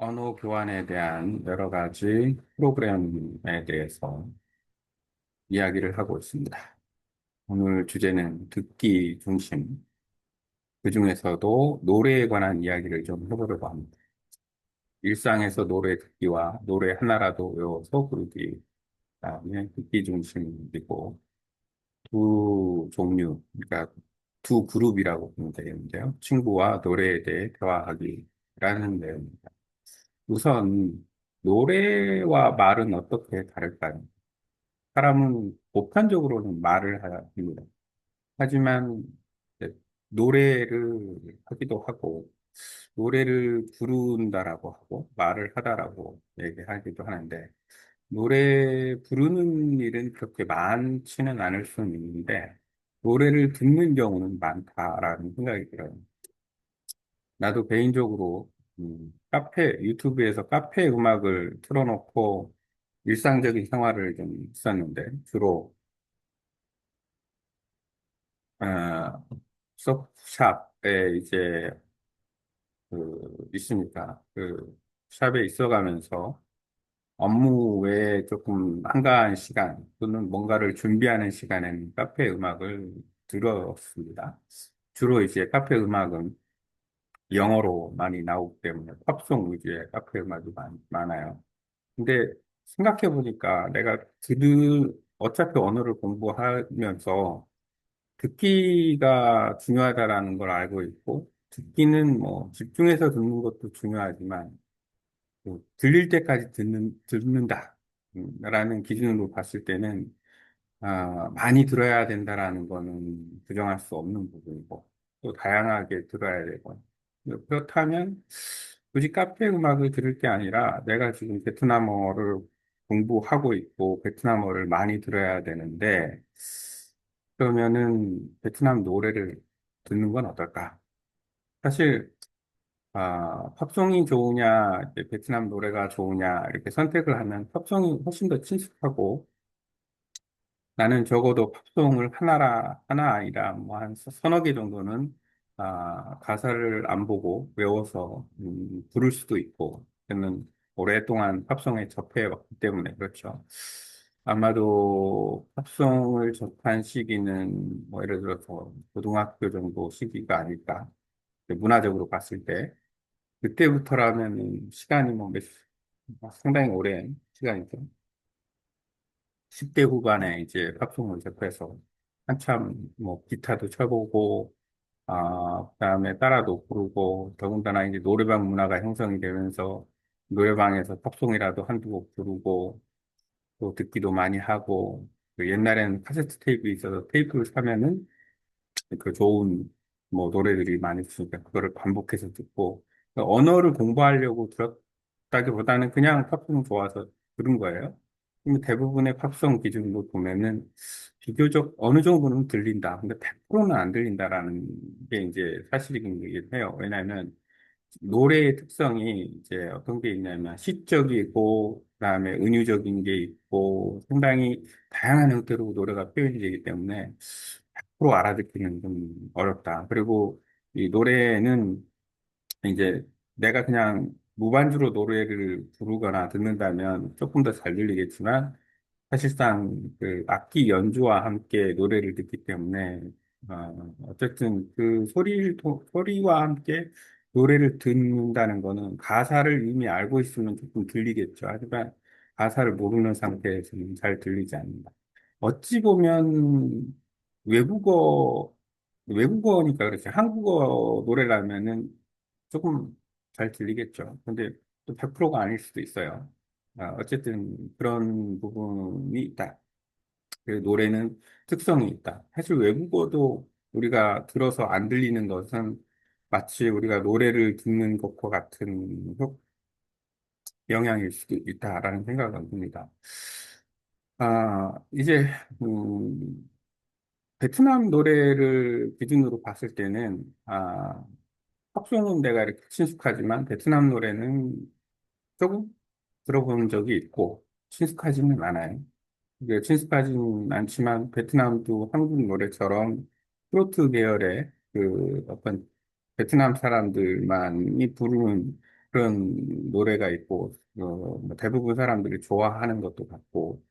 언어 교환에 대한 여러 가지 프로그램에 대해서 이야기를 하고 있습니다. 오늘 주제는 듣기 중심, 그중에서도 노래에 관한 이야기를 좀 해보려고 합니다. 일상에서 노래 듣기와 노래 하나라도 외워서 부르기, 그다음에 듣기 중심이고 두 종류, 그러니까 두 그룹이라고 보면 되겠는데요. 친구와 노래에 대해 대화하기라는 내용입니다. 우선 노래와 말은 어떻게 다를까요? 사람은 보편적으로는 말을 합니다. 하지만 이제 노래를 하기도 하고, 노래를 부른다라고 하고, 말을 하다라고 얘기하기도 하는데, 노래 부르는 일은 그렇게 많지는 않을 수는 있는데, 노래를 듣는 경우는 많다라는 생각이 들어요. 나도 개인적으로 유튜브에서 카페 음악을 틀어놓고 일상적인 생활을 좀 했었는데, 주로 어, 샵에 이제 있으니까 그 샵에 있어가면서 업무 외에 조금 한가한 시간 또는 뭔가를 준비하는 시간에는 카페 음악을 들었습니다. 주로 이제 카페 음악은 영어로 많이 나오기 때문에 팝송 위주의 카페 음악이 많아요. 근데 생각해 보니까 어차피 언어를 공부하면서 듣기가 중요하다라는 걸 알고 있고, 듣기는 뭐 집중해서 듣는 것도 중요하지만, 들릴 때까지 듣는다. 라는 기준으로 봤을 때는, 많이 들어야 된다라는 거는 부정할 수 없는 부분이고, 또 다양하게 들어야 되고. 그렇다면, 굳이 카페 음악을 들을 게 아니라, 내가 지금 베트남어를 공부하고 있고, 베트남어를 많이 들어야 되는데, 그러면은 베트남 노래를 듣는 건 어떨까? 사실, 팝송이 좋으냐, 이제 베트남 노래가 좋으냐, 이렇게 선택을 하면 팝송이 훨씬 더 친숙하고, 나는 적어도 팝송을 하나 아니라 뭐 한 서너 개 정도는, 가사를 안 보고 외워서, 부를 수도 있고, 저는 오랫동안 팝송에 접해왔기 때문에 그렇죠. 아마도 팝송을 접한 시기는 뭐 예를 들어서 고등학교 정도 시기가 아닐까. 문화적으로 봤을 때. 그때부터라면 시간이 상당히 오랜 시간이죠. 10대 후반에 이제 팝송을 접해서 한참 뭐 기타도 쳐보고, 그다음에 따라도 부르고, 더군다나 이제 노래방 문화가 형성이 되면서 노래방에서 팝송이라도 한두 곡 부르고, 또 듣기도 많이 하고, 그 옛날에는 카세트 테이프 있어서 테이프를 사면은 그 좋은 뭐 노래들이 많이 있으니까 그거를 반복해서 듣고, 그 언어를 공부하려고 들었다기보다는 그냥 팝송 좋아서 들은 거예요. 근데 대부분의 팝송 기준으로 보면은 비교적 어느 정도는 들린다. 근데 100%는 안 들린다라는 게 이제 사실이긴 해요. 왜냐하면 노래의 특성이 이제 어떤 게 있냐면 시적이고, 그다음에 은유적인 게 있고, 상당히 다양한 형태로 노래가 표현이 되기 때문에 100% 알아듣기는 좀 어렵다. 그리고 이 노래는 이제 내가 그냥 무반주로 노래를 부르거나 듣는다면 조금 더 잘 들리겠지만, 사실상 그 악기 연주와 함께 노래를 듣기 때문에, 어쨌든 그 소리와 함께 노래를 듣는다는 거는 가사를 이미 알고 있으면 조금 들리겠죠. 하지만 가사를 모르는 상태에서는 잘 들리지 않는다. 어찌 보면 외국어, 외국어니까 그렇지. 한국어 노래라면은 조금 잘 들리겠죠. 근데 또 100%가 아닐 수도 있어요. 어쨌든 그런 부분이 있다. 그 노래는 특성이 있다. 사실 외국어도 우리가 들어서 안 들리는 것은 마치 우리가 노래를 듣는 것과 같은 영향일 수도 있다라는 생각을 듭니다. 이제, 베트남 노래를 기준으로 봤을 때는, 팝송은 내가 이렇게 친숙하지만 베트남 노래는 조금 들어본 적이 있고 친숙하지는 않아요. 이게 친숙하지는 않지만 베트남도 한국 노래처럼 트로트 계열의 그 어떤 베트남 사람들만이 부르는 그런 노래가 있고, 뭐 대부분 사람들이 좋아하는 것도 같고,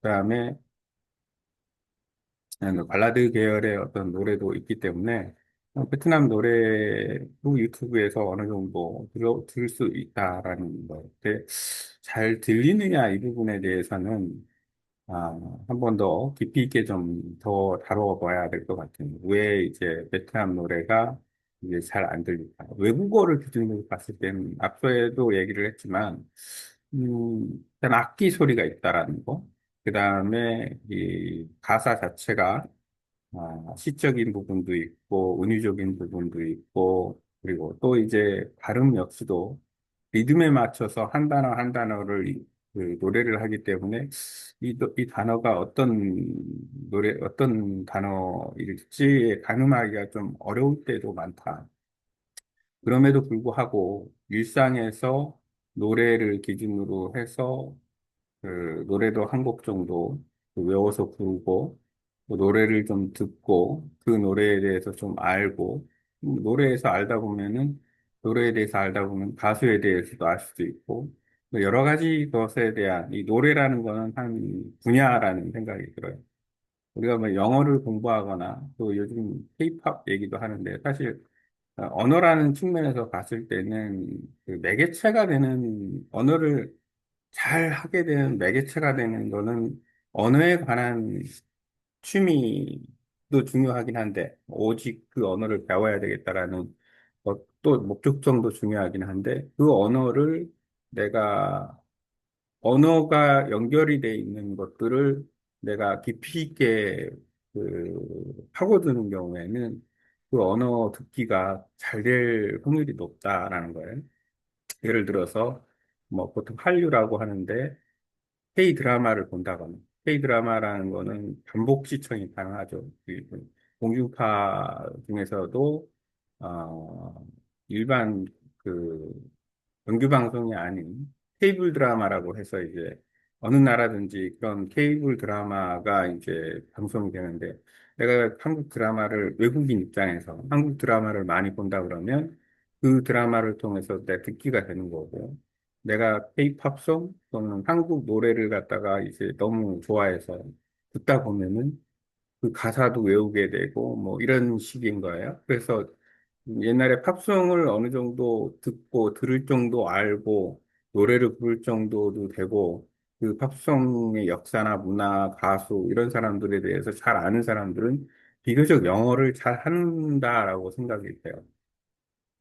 그다음에 발라드 계열의 어떤 노래도 있기 때문에 베트남 노래도 유튜브에서 어느 정도 들을 수 있다라는 거. 근데 잘 들리느냐 이 부분에 대해서는 한 번 더 깊이 있게 좀 더 다뤄봐야 될 것 같아요. 왜 이제 베트남 노래가 이제 잘 안 들릴까? 외국어를 기준으로 봤을 때는 앞서에도 얘기를 했지만, 일단 악기 소리가 있다라는 거. 그 다음에 이 가사 자체가 시적인 부분도 있고, 은유적인 부분도 있고, 그리고 또 이제 발음 역시도 리듬에 맞춰서 한 단어 한 단어를 그 노래를 하기 때문에 이 단어가 어떤 단어일지 가늠하기가 좀 어려울 때도 많다. 그럼에도 불구하고 일상에서 노래를 기준으로 해서 그 노래도 한 곡 정도 그 외워서 부르고 또 노래를 좀 듣고 그 노래에 대해서 좀 알고 노래에서 알다 보면은 노래에 대해서 알다 보면 가수에 대해서도 알 수도 있고 뭐 여러 가지 것에 대한 이 노래라는 거는 한 분야라는 생각이 들어요. 우리가 뭐 영어를 공부하거나 또 요즘 K-팝 얘기도 하는데 사실 언어라는 측면에서 봤을 때는 그 매개체가 되는 언어를 잘 하게 되는 매개체가 되는 거는 언어에 관한 취미도 중요하긴 한데, 오직 그 언어를 배워야 되겠다라는 또 목적성도 중요하긴 한데, 그 언어를 내가, 언어가 연결이 돼 있는 것들을 내가 깊이 있게 파고드는 경우에는 그 언어 듣기가 잘 될 확률이 높다라는 거예요. 예를 들어서, 뭐 보통 한류라고 하는데, K 드라마를 본다거나, K 드라마라는 거는 반복 시청이 가능하죠. 그리고 공중파 중에서도, 일반 그 정규 방송이 아닌 케이블 드라마라고 해서 이제 어느 나라든지 그런 케이블 드라마가 이제 방송이 되는데 내가 한국 드라마를 외국인 입장에서 한국 드라마를 많이 본다 그러면 그 드라마를 통해서 내 듣기가 되는 거고 내가 케이팝송 또는 한국 노래를 갖다가 이제 너무 좋아해서 듣다 보면은 그 가사도 외우게 되고 뭐 이런 식인 거예요. 그래서 옛날에 팝송을 어느 정도 듣고 들을 정도 알고 노래를 부를 정도도 되고 그 팝송의 역사나 문화, 가수 이런 사람들에 대해서 잘 아는 사람들은 비교적 영어를 잘 한다라고 생각이 돼요.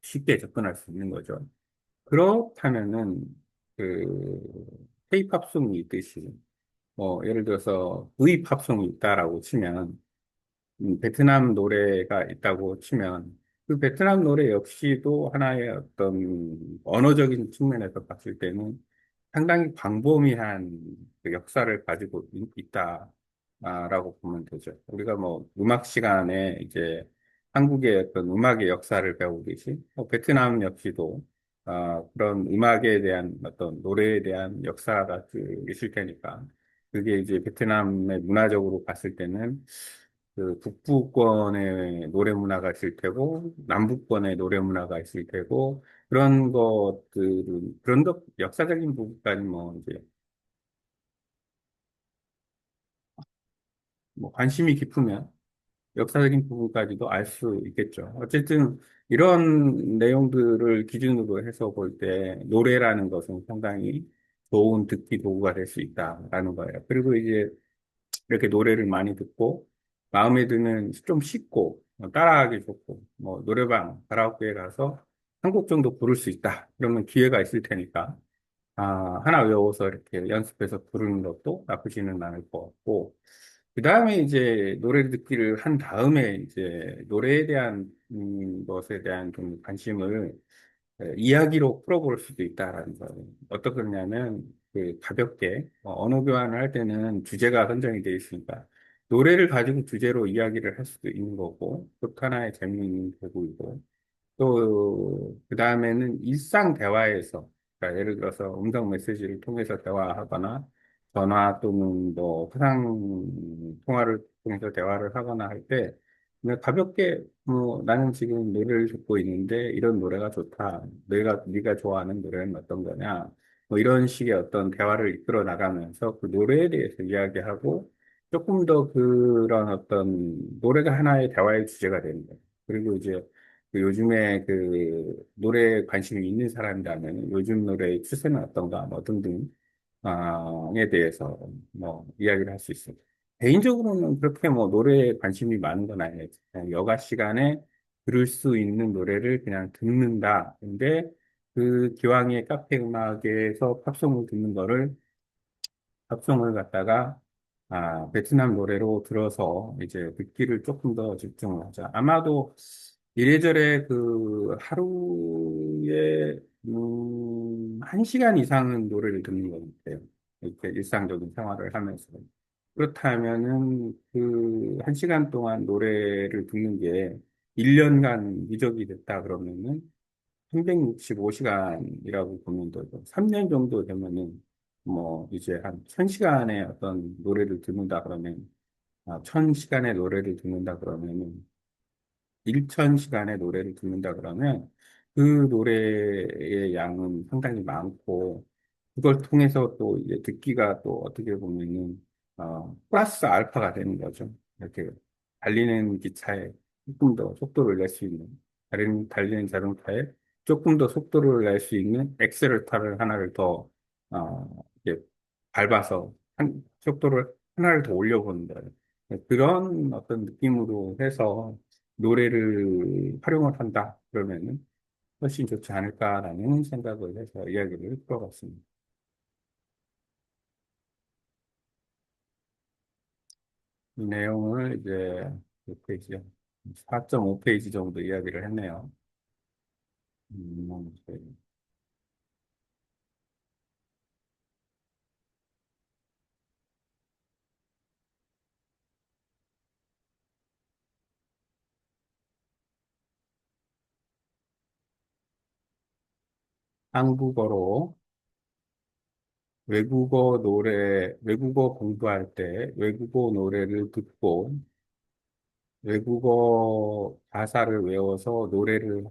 쉽게 접근할 수 있는 거죠. 그렇다면은 그 K-팝송이 있듯이 뭐 예를 들어서 V-팝송이 있다라고 치면 베트남 노래가 있다고 치면 그 베트남 노래 역시도 하나의 어떤 언어적인 측면에서 봤을 때는 상당히 광범위한 그 역사를 가지고 있다라고 보면 되죠. 우리가 뭐 음악 시간에 이제 한국의 어떤 음악의 역사를 배우듯이 베트남 역시도 그런 음악에 대한 어떤 노래에 대한 역사가 있을 테니까 그게 이제 베트남의 문화적으로 봤을 때는 그 북부권의 노래 문화가 있을 테고 남부권의 노래 문화가 있을 테고 그런 것 역사적인 부분까지 뭐 이제 뭐 관심이 깊으면 역사적인 부분까지도 알 수 있겠죠. 어쨌든 이런 내용들을 기준으로 해서 볼 때 노래라는 것은 상당히 좋은 듣기 도구가 될 수 있다라는 거예요. 그리고 이제 이렇게 노래를 많이 듣고 마음에 드는 좀 쉽고 따라하기 좋고 뭐 노래방 카라오케에 가서 한 곡 정도 부를 수 있다. 그러면 기회가 있을 테니까 하나 외워서 이렇게 연습해서 부르는 것도 나쁘지는 않을 것 같고 그 다음에 이제 노래 듣기를 한 다음에 이제 노래에 대한 것에 대한 좀 관심을 이야기로 풀어볼 수도 있다라는 거예요. 어떻게 그러냐면, 그 가볍게, 언어 교환을 할 때는 주제가 선정이 돼 있으니까, 노래를 가지고 주제로 이야기를 할 수도 있는 거고, 또 하나의 재미있는 도구이고, 또, 그 다음에는 일상 대화에서, 그러니까 예를 들어서 음성 메시지를 통해서 대화하거나, 전화 또는 뭐, 화상 통화를 통해서 대화를 하거나 할 때, 그냥 가볍게 뭐 나는 지금 노래를 듣고 있는데 이런 노래가 좋다. 네가 좋아하는 노래는 어떤 거냐? 뭐 이런 식의 어떤 대화를 이끌어 나가면서 그 노래에 대해서 이야기하고 조금 더 그런 어떤 노래가 하나의 대화의 주제가 되는 거예요. 그리고 이제 그 요즘에 그 노래에 관심이 있는 사람이라면 요즘 노래의 추세는 어떤가 뭐 등등 에 대해서 뭐 이야기를 할 수 있습니다. 개인적으로는 그렇게 뭐 노래에 관심이 많은 건 아니에요. 그냥 여가 시간에 들을 수 있는 노래를 그냥 듣는다. 근데 그 기왕에 카페 음악에서 팝송을 듣는 거를 팝송을 갖다가 베트남 노래로 들어서 이제 듣기를 조금 더 집중을 하자. 아마도 이래저래 그 하루에 1시간 이상은 노래를 듣는 것 같아요. 이렇게 일상적인 생활을 하면서. 그렇다면은 그 1시간 동안 노래를 듣는 게 1년간 누적이 됐다 그러면은 365시간이라고 보면 되고, 3년 정도 되면은, 뭐, 이제 한 1000시간의 어떤 노래를 듣는다 그러면, 1000시간의 노래를 듣는다 그러면은, 1000시간의 노래를 듣는다 그러면, 그 노래의 양은 상당히 많고, 그걸 통해서 또 이제 듣기가 또 어떻게 보면은, 플러스 알파가 되는 거죠. 이렇게 달리는 기차에 조금 더 속도를 낼 수 있는, 달리는 자동차에 조금 더 속도를 낼 수 있는 엑셀레터를 하나를 더, 이렇게 밟아서 속도를 하나를 더 올려보는 거예요. 그런 어떤 느낌으로 해서 노래를 활용을 한다. 그러면은 훨씬 좋지 않을까라는 생각을 해서 이야기를 풀어봤습니다. 이 내용을 이제 몇 페이지요? 4.5페이지 정도 이야기를 했네요. 이제 한국어로 외국어 공부할 때 외국어 노래를 듣고 외국어 가사를 외워서 노래를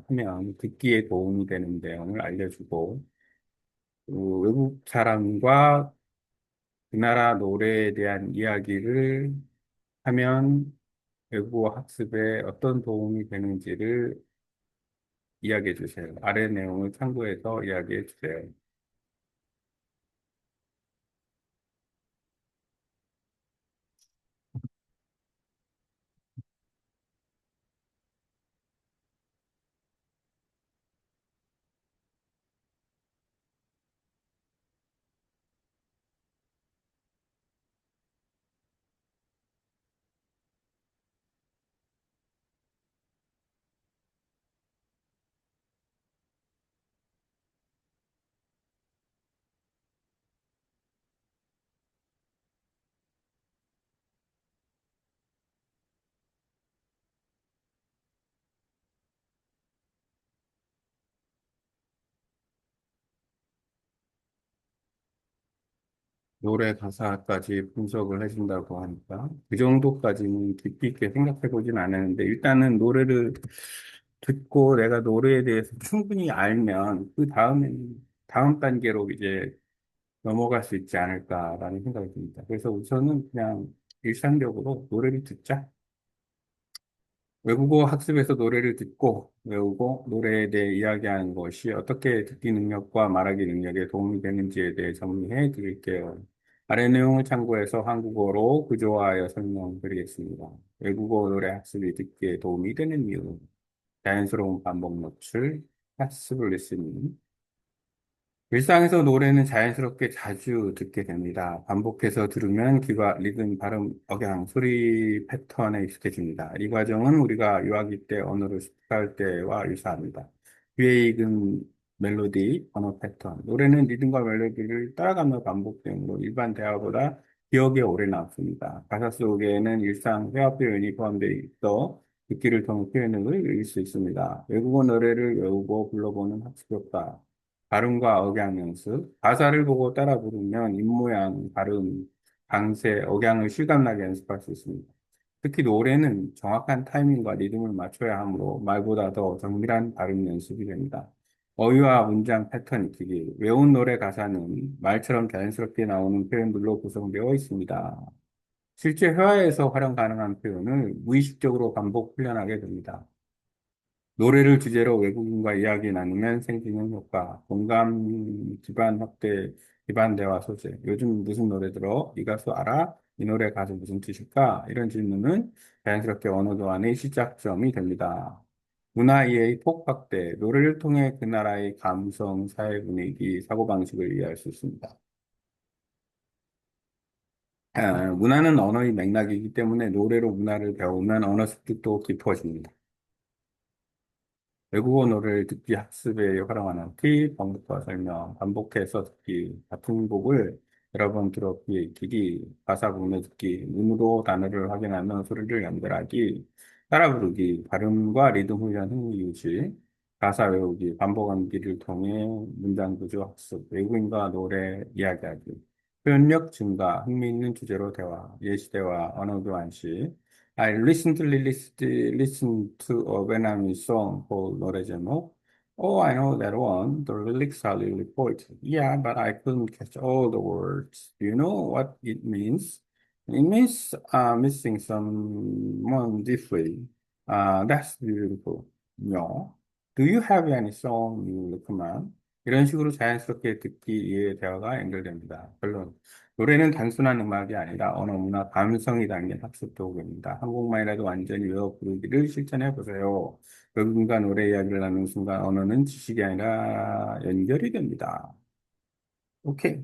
하면 듣기에 도움이 되는 내용을 알려주고, 외국 사람과 그 나라 노래에 대한 이야기를 하면 외국어 학습에 어떤 도움이 되는지를 이야기해 주세요. 아래 내용을 참고해서 이야기해 주세요. 노래 가사까지 분석을 해준다고 하니까 그 정도까지는 깊이 있게 생각해 보진 않았는데 일단은 노래를 듣고 내가 노래에 대해서 충분히 알면 그 다음 단계로 이제 넘어갈 수 있지 않을까라는 생각이 듭니다. 그래서 우선은 그냥 일상적으로 노래를 듣자. 외국어 학습에서 노래를 듣고 외우고 노래에 대해 이야기하는 것이 어떻게 듣기 능력과 말하기 능력에 도움이 되는지에 대해 정리해 드릴게요. 아래 내용을 참고해서 한국어로 구조화하여 설명드리겠습니다. 외국어 노래 학습이 듣기에 도움이 되는 이유, 자연스러운 반복 노출, 패시브 리스닝, 일상에서 노래는 자연스럽게 자주 듣게 됩니다. 반복해서 들으면 귀가 리듬, 발음, 억양, 소리 패턴에 익숙해집니다. 이 과정은 우리가 유아기 때 언어를 습득할 때와 유사합니다. 귀에 익은 멜로디, 언어 패턴. 노래는 리듬과 멜로디를 따라가며 반복되므로 일반 대화보다 기억에 오래 남습니다. 가사 속에는 일상 회화 표현이 포함되어 있어 듣기를 통해 표현을 읽을 수 있습니다. 외국어 노래를 외우고 불러보는 학습 효과. 발음과 억양 연습, 가사를 보고 따라 부르면 입모양, 발음, 강세, 억양을 실감나게 연습할 수 있습니다. 특히 노래는 정확한 타이밍과 리듬을 맞춰야 하므로 말보다 더 정밀한 발음 연습이 됩니다. 어휘와 문장 패턴 익히기. 외운 노래 가사는 말처럼 자연스럽게 나오는 표현들로 구성되어 있습니다. 실제 회화에서 활용 가능한 표현을 무의식적으로 반복 훈련하게 됩니다. 노래를 주제로 외국인과 이야기 나누면 생기는 효과, 공감 기반 확대, 기반 대화 소재. 요즘 무슨 노래 들어? 이 가수 알아? 이 노래 가수 무슨 뜻일까? 이런 질문은 자연스럽게 언어 교환의 시작점이 됩니다. 문화 이해의 폭 확대, 노래를 통해 그 나라의 감성, 사회 분위기, 사고방식을 이해할 수 있습니다. 문화는 언어의 맥락이기 때문에 노래로 문화를 배우면 언어 습득도 깊어집니다. 외국어 노래를 듣기 학습에 활용하는 팁, 방법과 설명, 반복해서 듣기, 같은 곡을 여러 번 들어 귀에 익히기, 가사 부분을 듣기, 눈으로 단어를 확인하며 소리를 연결하기, 따라 부르기, 발음과 리듬 훈련 흥미 유지, 가사 외우기, 반복 암기를 통해 문장 구조 학습, 외국인과 노래 이야기하기, 표현력 증가, 흥미있는 주제로 대화, 예시 대화, 언어 교환 시, I listen to a Vietnamese song called 노래 제목. Oh, I know that one. The lyrics are really poetry. Yeah, but I couldn't catch all the words. Do you know what it means? It means missing someone deeply. That's beautiful. No. Do you have any song you recommend? 이런 식으로 자연스럽게 듣기 위해 대화가 연결됩니다. 결론. 노래는 단순한 음악이 아니라 언어, 문화, 감성이 담긴 학습 도구입니다. 한국말이라도 완전히 외워 부르기를 실천해 보세요. 외국인과 노래 이야기를 나누는 순간 언어는 지식이 아니라 연결이 됩니다. 오케이.